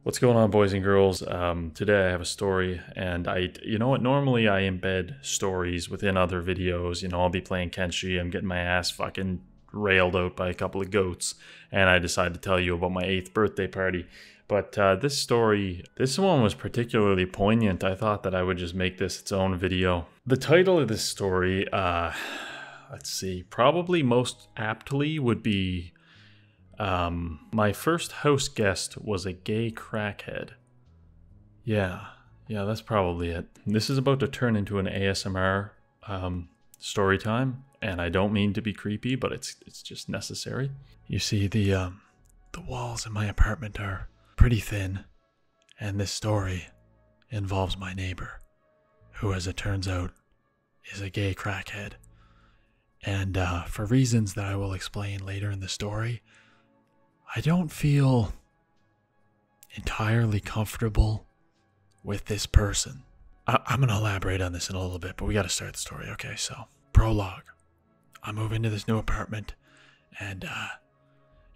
What's going on, boys and girls? Today I have a story, and you know what? Normally I embed stories within other videos. You know, I'll be playing Kenshi, I'm getting my ass fucking railed out by a couple of goats, and I decide to tell you about my 8th birthday party. But this one was particularly poignant. I thought that I would just make this its own video. The title of this story, let's see, probably most aptly would be my first house guest was a gay crackhead. Yeah, that's probably it. This is about to turn into an ASMR story time, and I don't mean to be creepy, but it's just necessary. You see, the walls in my apartment are pretty thin, and this story involves my neighbor, who, as it turns out, is a gay crackhead. And for reasons that I will explain later in the story, I don't feel entirely comfortable with this person. I'm going to elaborate on this in a little bit, but we got to start the story. Okay, so prologue. I move into this new apartment, and,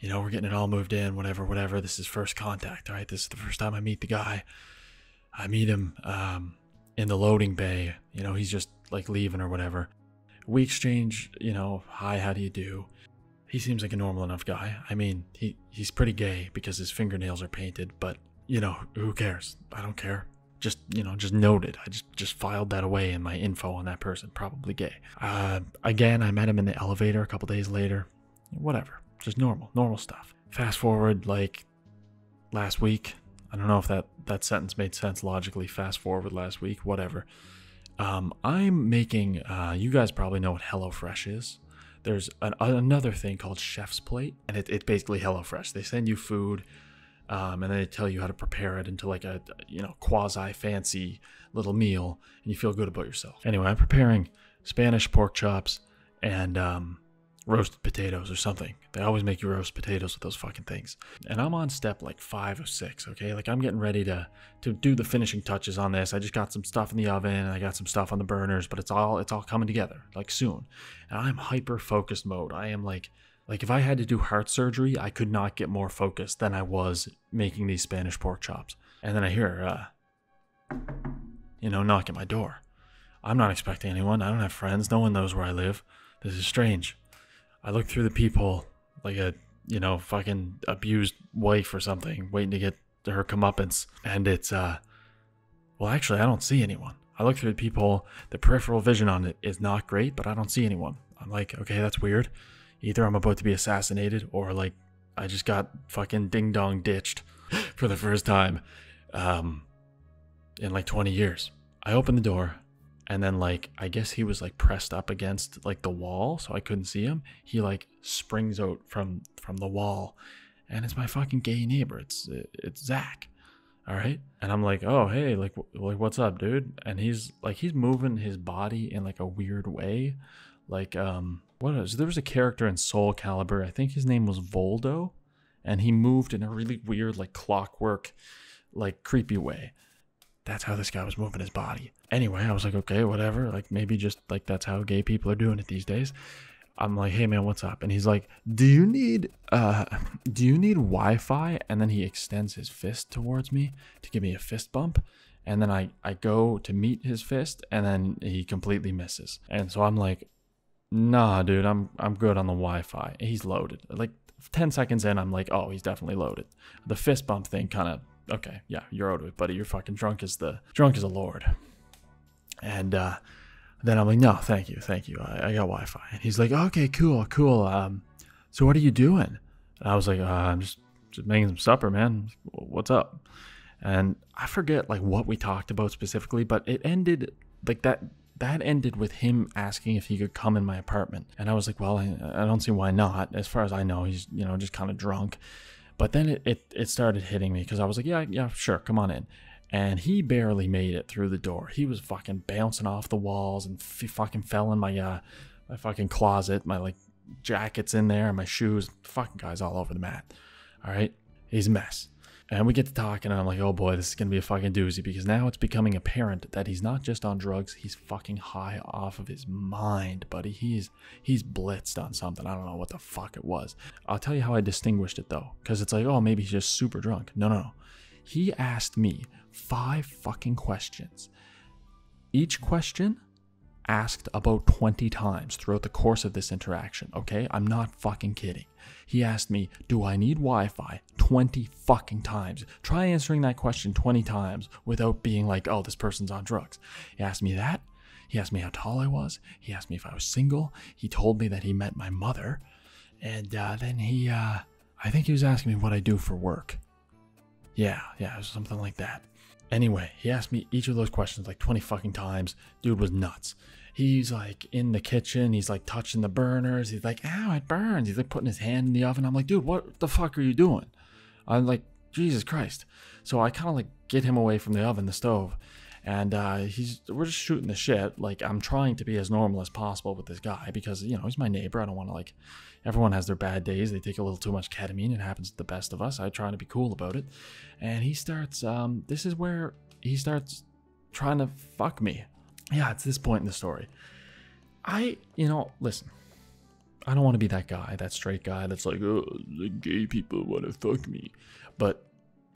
we're getting it all moved in, whatever. This is first contact, all right? This is the first time I meet the guy. I meet him in the loading bay. You know, he's just, like, leaving or whatever. We exchange, hi, how do you do? He seems like a normal enough guy. I mean, he's pretty gay because his fingernails are painted, but, who cares? I don't care. Just noted. I just filed that away in my info on that person. Probably gay. Again, I met him in the elevator a couple days later. Whatever. Just normal stuff. Fast forward, like, last week. I don't know if that sentence made sense logically. Fast forward last week. Whatever. I'm making, you guys probably know what HelloFresh is. There's another thing called Chef's Plate, and it's basically HelloFresh. They send you food, and then they tell you how to prepare it into like a quasi-fancy little meal, and you feel good about yourself. Anyway, I'm preparing Spanish pork chops and roasted potatoes or something. They always make you roast potatoes with those fucking things. And I'm on step like 5 or 6, okay? Like I'm getting ready to do the finishing touches on this. I just got some stuff in the oven, and I got some stuff on the burners, but it's all coming together like soon. And I'm hyper focused mode. I am like if I had to do heart surgery, I could not get more focused than I was making these Spanish pork chops. And then I hear knock at my door. I'm not expecting anyone. I don't have friends. No one knows where I live. This is strange. I look through the peephole like a, fucking abused wife or something, waiting to get her comeuppance. And it's, well, actually, I don't see anyone. I look through the peephole. The peripheral vision on it is not great, but I don't see anyone. I'm like, okay, that's weird. Either I'm about to be assassinated, or like I just got fucking ding-dong ditched for the first time in like 20 years. I open the door. And then, like, I guess he was, like, pressed up against, like, the wall, so I couldn't see him. He, like, springs out from the wall, and it's my fucking gay neighbor. It's Zach, all right? And I'm like, oh, hey, like, what's up, dude? And he's moving his body in, like, a weird way. Like, there was a character in Soul Calibur. I think his name was Voldo, and he moved in a really weird, like, clockwork, like, creepy way. That's how this guy was moving his body. Anyway, I was like, okay, whatever. Like, maybe just, like, that's how gay people are doing it these days. I'm like, hey, man, what's up? And he's like, do you need Wi-Fi? And then he extends his fist towards me to give me a fist bump. And then I go to meet his fist, and then he completely misses. And so I'm like, nah, dude, I'm good on the Wi-Fi. He's loaded. Like, 10 seconds in, I'm like, oh, he's definitely loaded. The fist bump thing kind of, okay, yeah, you're out of it, buddy. You're fucking drunk as a lord. And then I'm like, no, thank you. I got Wi-Fi. And he's like, okay, cool. So what are you doing? And I was like, I'm just making some supper, man. What's up? And I forget like what we talked about specifically, but it ended like that ended with him asking if he could come in my apartment. And I was like, well, I don't see why not. As far as I know, he's, just kind of drunk. But then it started hitting me because I was like, yeah, sure, come on in. And he barely made it through the door. He was fucking bouncing off the walls and fucking fell in my fucking closet. My like jacket's in there and my shoes. Fucking guy's all over the mat. All right, he's a mess. And we get to talking, and I'm like, oh boy, this is gonna be a fucking doozy, because now it's becoming apparent that he's not just on drugs, he's fucking high off of his mind, buddy. He's blitzed on something. I don't know what the fuck it was. I'll tell you how I distinguished it though, because it's like, oh, maybe he's just super drunk. No. He asked me 5 fucking questions. Each question asked about 20 times throughout the course of this interaction, okay? I'm not fucking kidding. He asked me, do I need Wi-Fi? 20 fucking times. Try answering that question 20 times without being like, oh, this person's on drugs. He asked me that. He asked me how tall I was. He asked me if I was single. He told me that he met my mother. And then he, I think he was asking me what I do for work. Yeah, it was something like that. Anyway, he asked me each of those questions like 20 fucking times. Dude was nuts. He's like in the kitchen. He's like touching the burners. He's like, ow, it burns. He's like putting his hand in the oven. I'm like, dude, what the fuck are you doing? I'm like, Jesus Christ. So I kind of like get him away from the oven, the stove. And we're just shooting the shit. Like, I'm trying to be as normal as possible with this guy because, you know, he's my neighbor. I don't want to, like, everyone has their bad days. They take a little too much ketamine. It happens to the best of us. I try to be cool about it. And he starts, this is where he starts trying to fuck me. Yeah, it's this point in the story. Listen, I don't want to be that guy, that straight guy that's like, oh, the gay people want to fuck me. But,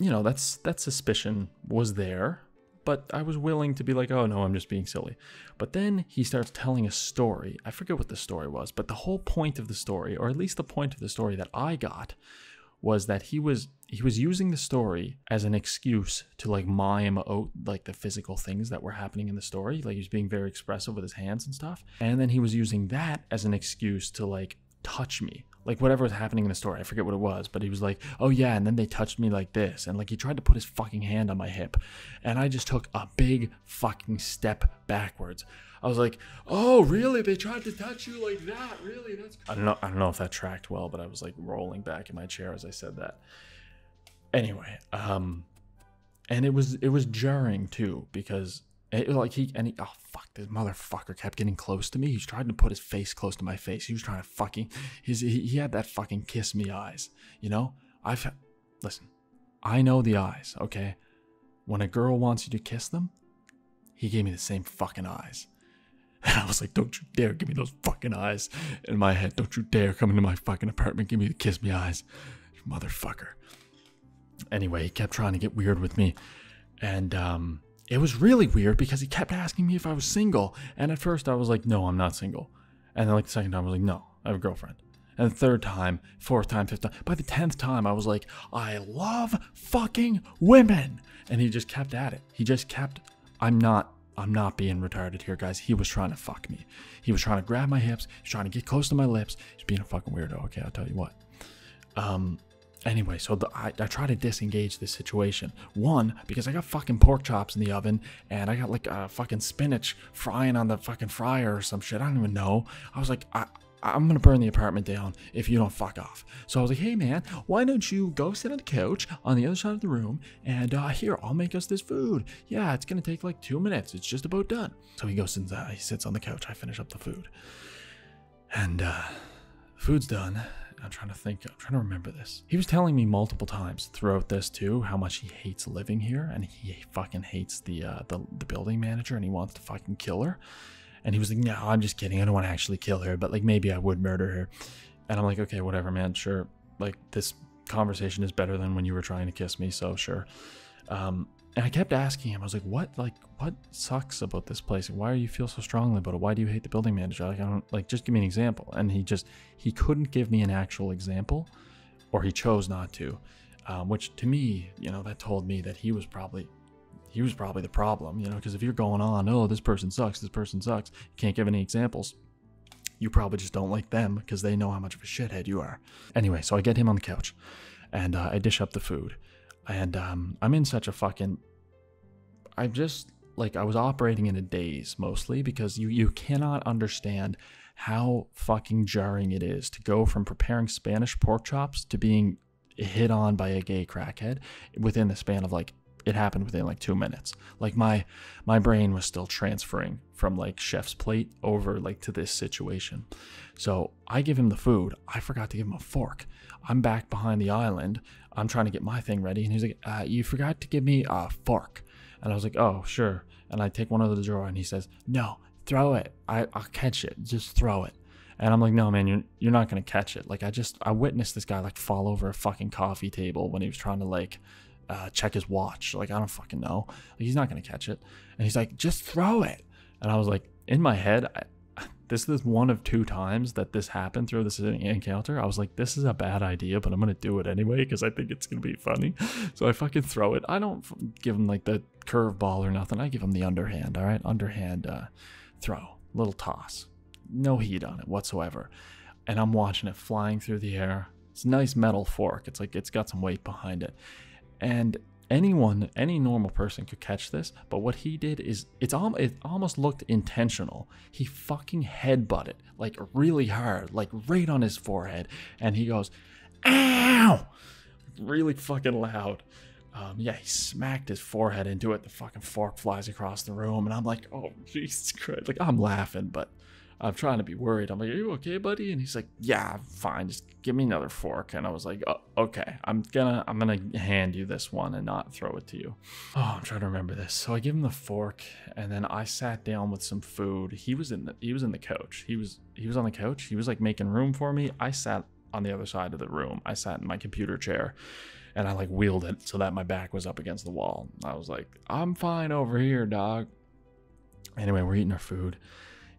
you know, that suspicion was there. But I was willing to be like, oh no, I'm just being silly. But then he starts telling a story. I forget what the story was, but the whole point of the story, or at least the point of the story that I got, was that he was using the story as an excuse to like mime out like the physical things that were happening in the story. Like he was being very expressive with his hands and stuff. And then he was using that as an excuse to like touch me. Like whatever was happening in the story, I forget what it was, but he was like, oh yeah, and then they touched me like this. And like he tried to put his fucking hand on my hip. And I just took a big fucking step backwards. I was like, oh really? They tried to touch you like that? Really? I don't know if that tracked well, but I was like rolling back in my chair as I said that. Anyway, and it was jarring too, because oh fuck, this motherfucker kept getting close to me. He was trying to put his face close to my face. He was trying to fucking, he had that fucking kiss me eyes, you know? Listen, I know the eyes, okay? When a girl wants you to kiss them, he gave me the same fucking eyes. And I was like, don't you dare give me those fucking eyes. In my head, don't you dare come into my fucking apartment, give me the kiss me eyes. You motherfucker. Anyway, he kept trying to get weird with me. And, it was really weird because he kept asking me if I was single. And at first I was like, no, I'm not single. And then like the second time I was like, no, I have a girlfriend. And the third time, fourth time, fifth time. By the 10th time I was like, I love fucking women. And he just kept at it. He just kept, I'm not being retarded here, guys. He was trying to fuck me. He was trying to grab my hips. He was trying to get close to my lips. He's being a fucking weirdo. Okay, I'll tell you what. Anyway, so I try to disengage this situation. One, because I got fucking pork chops in the oven, and I got like fucking spinach frying on the fucking fryer or some shit. I don't even know. I was like, I'm gonna burn the apartment down if you don't fuck off. So I was like, hey man, why don't you go sit on the couch on the other side of the room, and here, I'll make us this food. Yeah, it's gonna take like 2 minutes. It's just about done. So he goes and he sits on the couch. I finish up the food, and food's done. I'm trying to remember this. He was telling me multiple times throughout this too how much he hates living here, and he fucking hates the building manager, and he wants to fucking kill her. And he was like, no, I'm just kidding. I don't want to actually kill her, but like maybe I would murder her. And I'm like, okay, whatever, man. Sure. Like this conversation is better than when you were trying to kiss me, so sure. And I kept asking him, I was like, what sucks about this place? Why do you feel so strongly about it? Why do you hate the building manager? Like, I don't, like, just give me an example. And he couldn't give me an actual example, or he chose not to, which to me, you know, that told me that he was probably the problem, you know, because if you're going on, oh, this person sucks, you can't give any examples. You probably just don't like them because they know how much of a shithead you are. Anyway, so I get him on the couch, and I dish up the food. And I'm in such a fucking, I was operating in a daze mostly, because you cannot understand how fucking jarring it is to go from preparing Spanish pork chops to being hit on by a gay crackhead within the span of like, it happened within like 2 minutes. Like my brain was still transferring from like chef's plate over like to this situation. So I give him the food. I forgot to give him a fork. I'm back behind the island. I'm trying to get my thing ready. And he's like, you forgot to give me a fork. And I was like, oh, sure. And I take one out of the drawer, and he says, no, throw it. I'll catch it. Just throw it. And I'm like, no, man, you're not going to catch it. Like I witnessed this guy like fall over a fucking coffee table when he was trying to like check his watch. Like, I don't fucking know. Like, he's not gonna catch it. And he's like, just throw it. And I was like, in my head, this is one of 2 times that this happened through this encounter. I was like, this is a bad idea, but I'm gonna do it anyway because I think it's gonna be funny. So I fucking throw it. I don't give him like the curveball or nothing. I give him the underhand. All right, underhand throw, little toss, no heat on it whatsoever. And I'm watching it flying through the air. It's a nice metal fork. It's like it's got some weight behind it, and any normal person could catch this, but what he did is it almost looked intentional. He fucking headbutted like really hard, like right on his forehead, and he goes, "Ow!" really fucking loud. Yeah, he smacked his forehead into it. The fucking fork flies across the room, and I'm like, "Oh Jesus Christ!" Like, I'm laughing, but I'm trying to be worried. I'm like, "Are you okay, buddy?" And he's like, "Yeah, I'm fine. Just give me another fork." And I was like, "Oh, okay. I'm gonna hand you this one and not throw it to you." Oh, I'm trying to remember this. So I give him the fork, and then I sat down with some food. He was in the couch. He was on the couch. He was like making room for me. I sat on the other side of the room. I sat in my computer chair, and I like wheeled it so that my back was up against the wall. I was like, "I'm fine over here, dog." Anyway, we're eating our food.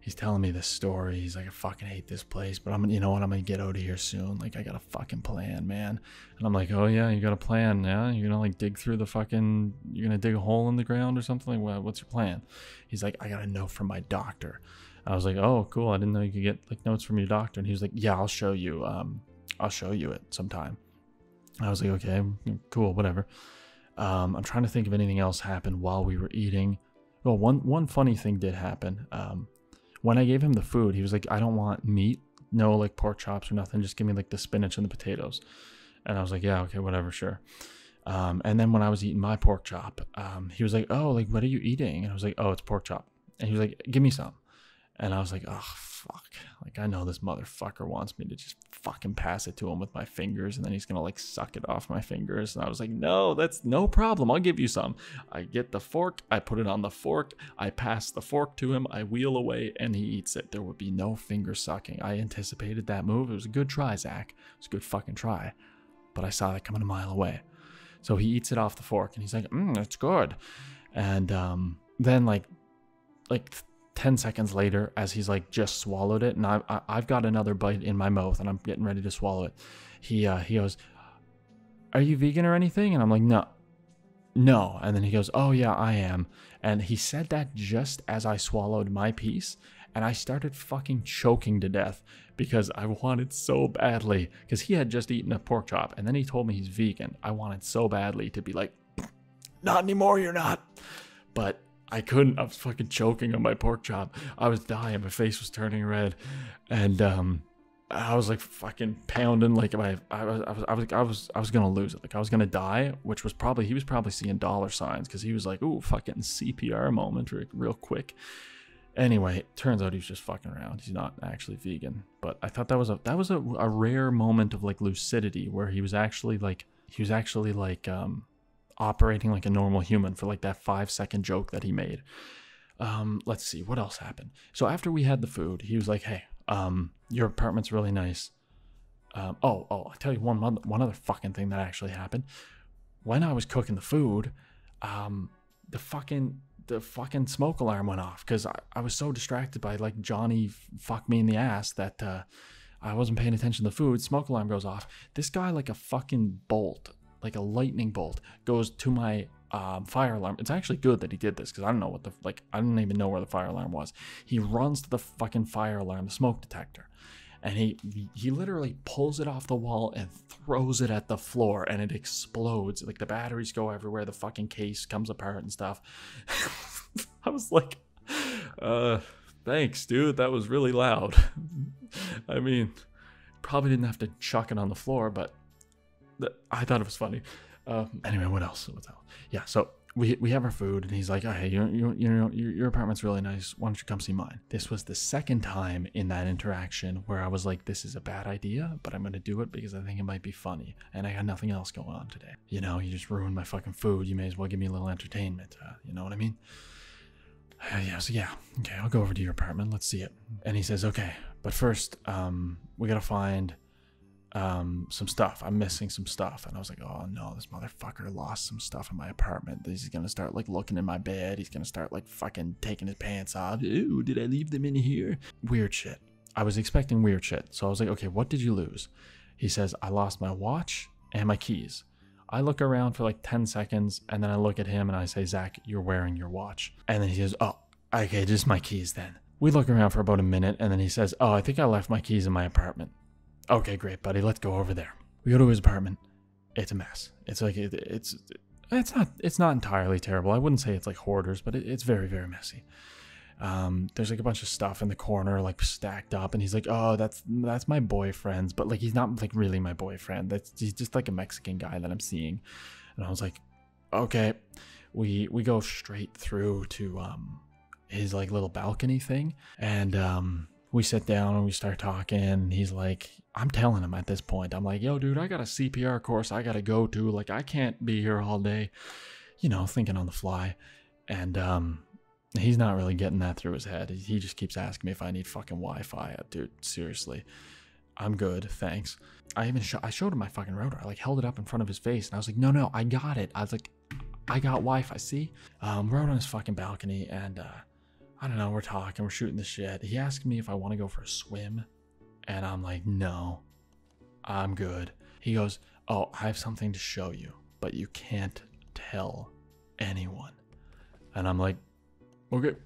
He's telling me this story. He's like, "I fucking hate this place, but you know what? I'm gonna get out of here soon. Like, I got a fucking plan, man." And I'm like, "Oh yeah, you got a plan? Yeah, you're gonna like dig through you're gonna dig a hole in the ground or something? Like, what's your plan?" He's like, "I got a note from my doctor." I was like, "Oh, cool. I didn't know you could get like notes from your doctor." And he was like, "Yeah, I'll show you. I'll show you it sometime." I was like, "Okay, cool, whatever." I'm trying to think if anything else happened while we were eating. Well, one funny thing did happen. When I gave him the food, he was like, "I don't want meat, no like pork chops or nothing. Just give me like the spinach and the potatoes." And I was like, "Yeah, okay, whatever, sure." And then when I was eating my pork chop, he was like, "Oh, like what are you eating?" And I was like, "Oh, it's pork chop." And he was like, "Give me some." And I was like, "Oh, fuck. Like, I know this motherfucker wants me to just fucking pass it to him with my fingers, and then he's gonna like suck it off my fingers." And I was like, "No, that's no problem. I'll give you some." I get the fork, I put it on the fork, I pass the fork to him, I wheel away, and he eats it. There would be no finger sucking. I anticipated that move. It was a good try, Zach. It was a good fucking try. But I saw that coming a mile away. So he eats it off the fork, and he's like, "It's good." And then like 10 seconds later, as he's like just swallowed it, and I've got another bite in my mouth and I'm getting ready to swallow it, he goes, "Are you vegan or anything?" And I'm like, no. And then he goes, "Oh yeah, I am." And he said that just as I swallowed my piece, and I started fucking choking to death because I wanted so badly, because he had just eaten a pork chop and then he told me he's vegan. I wanted so badly to be like, "Not anymore, you're not." But I couldn't. I was fucking choking on my pork chop. I was dying. My face was turning red, and I was like fucking pounding. Like I was gonna lose it. Like I was gonna die. Which was probably, he was probably seeing dollar signs because he was like, "Ooh, fucking CPR moment real quick." Anyway, it turns out he's just fucking around. He's not actually vegan. But I thought that was a rare moment of like lucidity where he was actually like operating like a normal human for like that 5-second joke that he made. Let's see what else happened. So after we had the food, he was like, "Hey, your apartment's really nice." I'll tell you one other fucking thing that actually happened. When I was cooking the food, the fucking smoke alarm went off because I was so distracted by like Johnny fuck me in the ass that I wasn't paying attention to the food. Smoke alarm goes off. This guy, like a fucking bolt, like a lightning bolt, goes to my fire alarm. It's actually good that he did this because I don't know what I didn't even know where the fire alarm was. He runs to the fucking fire alarm, the smoke detector, and he literally pulls it off the wall and throws it at the floor, and it explodes. Like the batteries go everywhere, the fucking case comes apart and stuff. I was like, "Thanks, dude. That was really loud." I mean, probably didn't have to chuck it on the floor, but I thought it was funny. Anyway, what else? Yeah, so we have our food, and he's like, "Oh, hey, your apartment's really nice. Why don't you come see mine?" This was the second time in that interaction where I was like, "This is a bad idea, but I'm going to do it because I think it might be funny, and I got nothing else going on today. You know, you just ruined my fucking food. You may as well give me a little entertainment. You know what I mean?" Yeah, okay, I'll go over to your apartment. Let's see it. And he says, "Okay, but first, we gotta find some stuff. I'm missing some stuff. And I was like, oh no, this motherfucker lost some stuff in my apartment. He's gonna start like looking in my bed. He's gonna start like fucking taking his pants off. Ooh, did I leave them in here? Weird shit. I was expecting weird shit. So I was like, okay, what did you lose? He says, I lost my watch and my keys. I look around for like 10 seconds and then I look at him and I say, Zach, you're wearing your watch. And then he says, oh, okay, just my keys then. We look around for about a minute and then he says, oh, I think I left my keys in my apartment. Okay, great, buddy. Let's go over there. We go to his apartment. It's a mess. It's like, it's not entirely terrible. I wouldn't say it's like hoarders, but it's very, very messy. There's like a bunch of stuff in the corner, like stacked up, and he's like, oh, that's my boyfriend's, but like he's not like really my boyfriend. He's just like a Mexican guy that I'm seeing. And I was like, okay. We go straight through to his like little balcony thing, and we sit down and we start talking, and he's like, I'm telling him at this point, I'm like, yo dude, I got a CPR course I gotta go to, like I can't be here all day, you know, thinking on the fly. And he's not really getting that through his head. He just keeps asking me if I need fucking Wi-Fi. Dude, seriously, I'm good, thanks. I showed him my fucking router. I like held it up in front of his face, and I was like, no, I got it. I was like, I got Wi-Fi. See, we're out on his fucking balcony, and I don't know. We're talking, we're shooting the shit. He asked me if I want to go for a swim, and I'm like, no, I'm good. He goes, oh, I have something to show you, but you can't tell anyone. And I'm like, okay.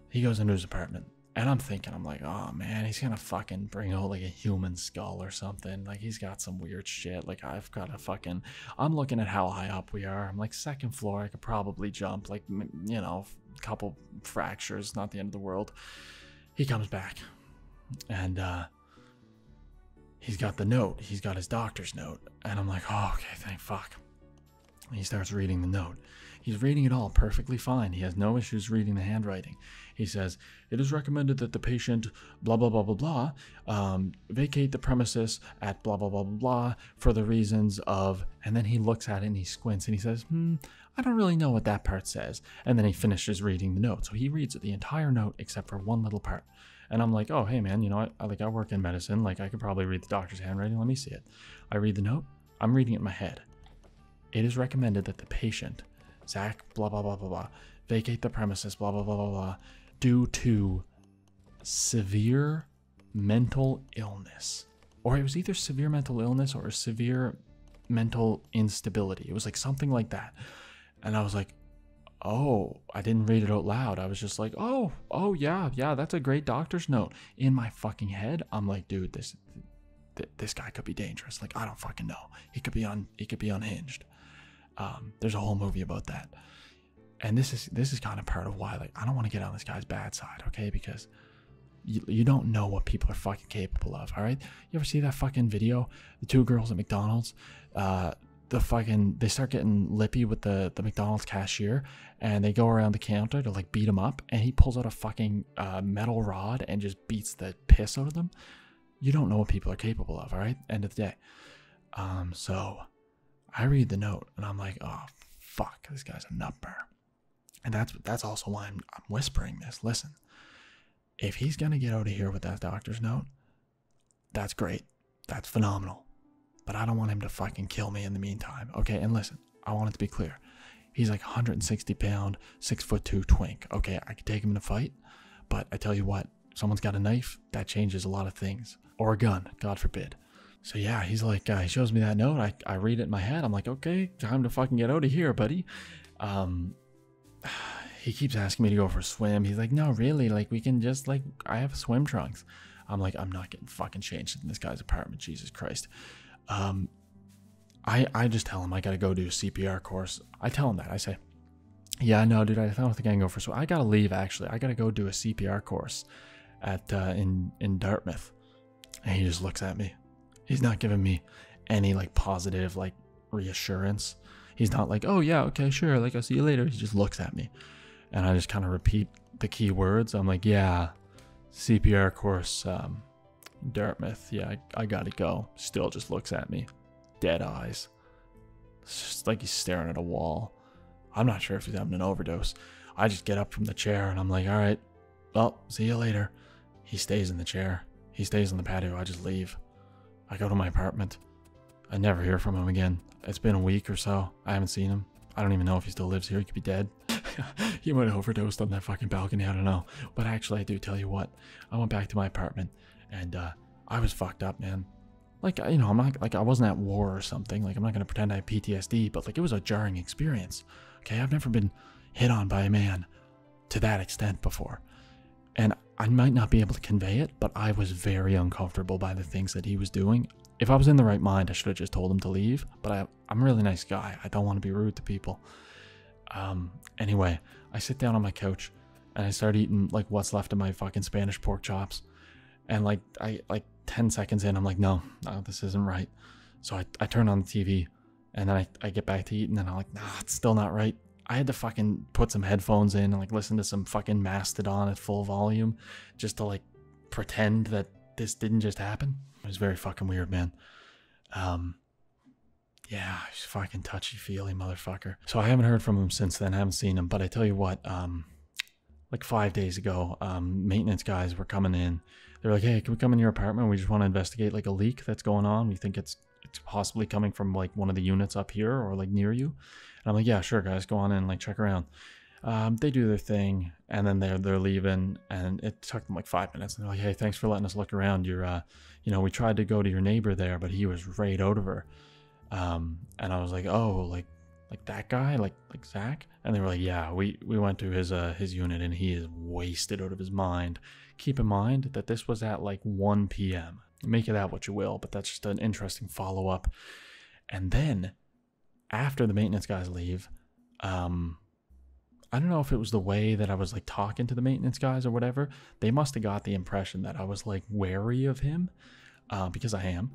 He goes into his apartment, and I'm thinking, I'm like, oh man, he's gonna fucking bring out like a human skull or something. Like he's got some weird shit. Like I've got a fucking, I'm looking at how high up we are. I'm like second floor. I could probably jump, like, you know, a couple fractures, not the end of the world. He comes back, and he's got the note. He's got his doctor's note, and I'm like, oh, okay, thank fuck. And he starts reading the note. He's reading it all perfectly fine. He has no issues reading the handwriting. He says, it is recommended that the patient blah, blah, blah, blah, blah, vacate the premises at blah, blah, blah, blah, blah for the reasons of, and then he looks at it and he squints and he says, I don't really know what that part says. And then he finishes reading the note. So he reads the entire note except for one little part. And I'm like, oh, hey man, you know, I work in medicine. Like I could probably read the doctor's handwriting. Let me see it. I read the note. I'm reading it in my head. It is recommended that the patient, Zach, blah, blah, blah, blah, blah, vacate the premises, blah, blah, blah, blah, blah, due to severe mental illness. Or it was either severe mental illness or severe mental instability. It was like something like that. And I was like, oh, I didn't read it out loud. I was just like, oh, yeah, that's a great doctor's note. In my fucking head, I'm like, dude, this guy could be dangerous. Like, I don't fucking know. He could be unhinged. There's a whole movie about that. And this is kind of part of why, like, I don't want to get on this guy's bad side, okay? Because you don't know what people are fucking capable of, all right? You ever see that fucking video? The two girls at McDonald's, they start getting lippy with the McDonald's cashier, and they go around the counter to like beat him up, and he pulls out a fucking metal rod and just beats the piss out of them. You don't know what people are capable of, all right? End of the day. So I read the note and I'm like, oh fuck, this guy's a nutbar. And that's also why I'm whispering this. Listen, if he's gonna get out of here with that doctor's note, that's great. That's phenomenal. But I don't want him to fucking kill me in the meantime. Okay, and listen, I want it to be clear. He's like 160 pound, 6'2" twink. Okay, I could take him in a fight, but I tell you what, someone's got a knife, that changes a lot of things. Or a gun, God forbid. So yeah, he's like, he shows me that note. I read it in my head. I'm like, okay, time to fucking get out of here, buddy. He keeps asking me to go for a swim. He's like, no, really, like we can just like, I have swim trunks. I'm like, I'm not getting fucking changed in this guy's apartment. Jesus Christ. I just tell him I gotta go do a CPR course. I tell him that. I say, yeah, no, dude, I don't think I can go for a swim. I gotta leave, actually. I gotta go do a CPR course at in Dartmouth. And he just looks at me. He's not giving me any like positive like reassurance. He's not like, oh yeah, okay, sure, like I'll see you later. He just looks at me, and I just kind of repeat the key words. I'm like, yeah, CPR course, Dartmouth. Yeah, I gotta go. Still just looks at me, dead eyes. It's just like he's staring at a wall. I'm not sure if he's having an overdose. I just get up from the chair and I'm like, all right, well, see you later. He stays in the chair. He stays on the patio. I just leave. I go to my apartment. I never hear from him again. It's been a week or so. I haven't seen him. I don't even know if he still lives here. He could be dead. He might have overdosed on that fucking balcony. I don't know. But actually, I do tell you what. I went back to my apartment and I was fucked up, man. Like, you know, I'm not, like, I wasn't at war or something. Like, I'm not going to pretend I had PTSD, but like, it was a jarring experience. Okay, I've never been hit on by a man to that extent before. And I might not be able to convey it, but I was very uncomfortable by the things that he was doing. If I was in the right mind, I should have just told him to leave. But I'm a really nice guy. I don't want to be rude to people. Anyway, I sit down on my couch and I start eating like what's left of my fucking Spanish pork chops. And like 10 seconds in, I'm like, no, this isn't right. So I turn on the TV and then I get back to eating and I'm like, nah, it's still not right. I had to fucking put some headphones in and like listen to some fucking Mastodon at full volume just to like pretend that this didn't just happen. It was very fucking weird, man. Yeah, he's fucking touchy-feely motherfucker. So I haven't heard from him since then. I haven't seen him. But I tell you what, like 5 days ago, maintenance guys were coming in. They're like, hey, can we come in your apartment? We just want to investigate like a leak that's going on. We think it's possibly coming from like one of the units up here or like near you. And I'm like, yeah, sure, guys, go on in, like check around. They do their thing, and then they're leaving, and it took them like 5 minutes. And they're like, hey, thanks for letting us look around. You're, you know, we tried to go to your neighbor there, but he was right out of her. And I was like, oh, like that guy, like Zach? And they were like, yeah, we went to his unit, and he is wasted out of his mind. Keep in mind that this was at like 1 p.m. Make it out what you will, but that's just an interesting follow-up. And then after the maintenance guys leave, I don't know if it was the way that I was like talking to the maintenance guys or whatever. They must have got the impression that I was like wary of him, because I am.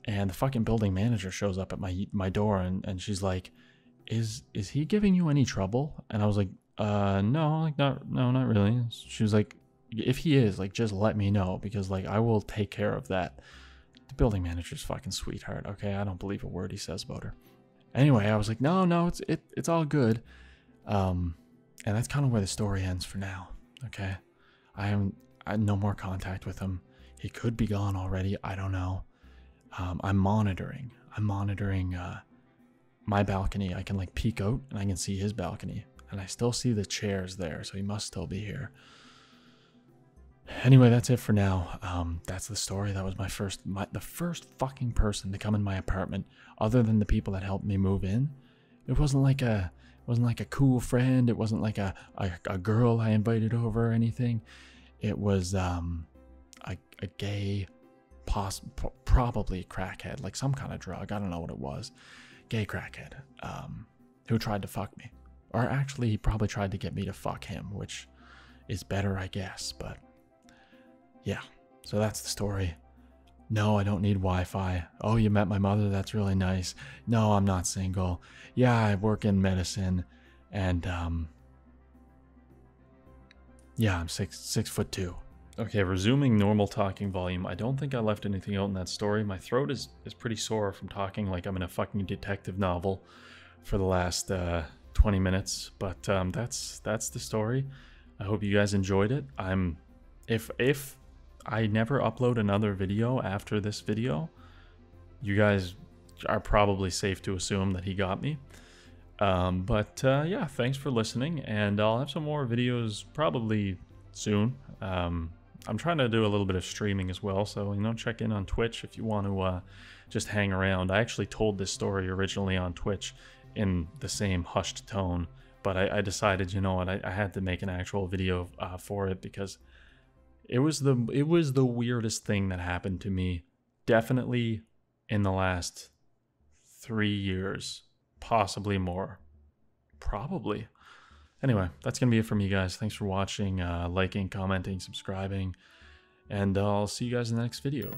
And the fucking building manager shows up at my door and she's like, is he giving you any trouble? And I was like, no, like not really. She was like, if he is, like, just let me know, because like I will take care of that. The building manager's fucking sweetheart. Okay, I don't believe a word he says about her. Anyway, I was like, no, it's all good. And that's kind of where the story ends for now. Okay, I had no more contact with him. He could be gone already. I don't know. I'm monitoring my balcony. I can like peek out and I can see his balcony, and I still see the chairs there, so he must still be here. Anyway, that's it for now. That's the story. That was the first fucking person to come in my apartment, other than the people that helped me move in. It wasn't like a cool friend. It wasn't like a girl I invited over or anything. It was a gay, probably crackhead, like some kind of drug. I don't know what it was. Gay crackhead, who tried to fuck me, or actually he probably tried to get me to fuck him, which is better, I guess. But yeah, so that's the story. No, I don't need Wi-Fi. Oh, you met my mother? That's really nice. No, I'm not single. Yeah, I work in medicine, and yeah, I'm 6'2". Okay, resuming normal talking volume. I don't think I left anything out in that story. My throat is pretty sore from talking like I'm in a fucking detective novel for the last 20 minutes. But that's the story. I hope you guys enjoyed it. If I never upload another video after this video, you guys are probably safe to assume that he got me. But yeah, thanks for listening, and I'll have some more videos probably soon. I'm trying to do a little bit of streaming as well, so check in on Twitch if you want to just hang around. I actually told this story originally on Twitch in the same hushed tone, but I decided, you know what, I had to make an actual video for it, because it was the weirdest thing that happened to me, definitely in the last 3 years, possibly more, probably. Anyway, that's gonna be it from me, guys. Thanks for watching, liking, commenting, subscribing, and I'll see you guys in the next video.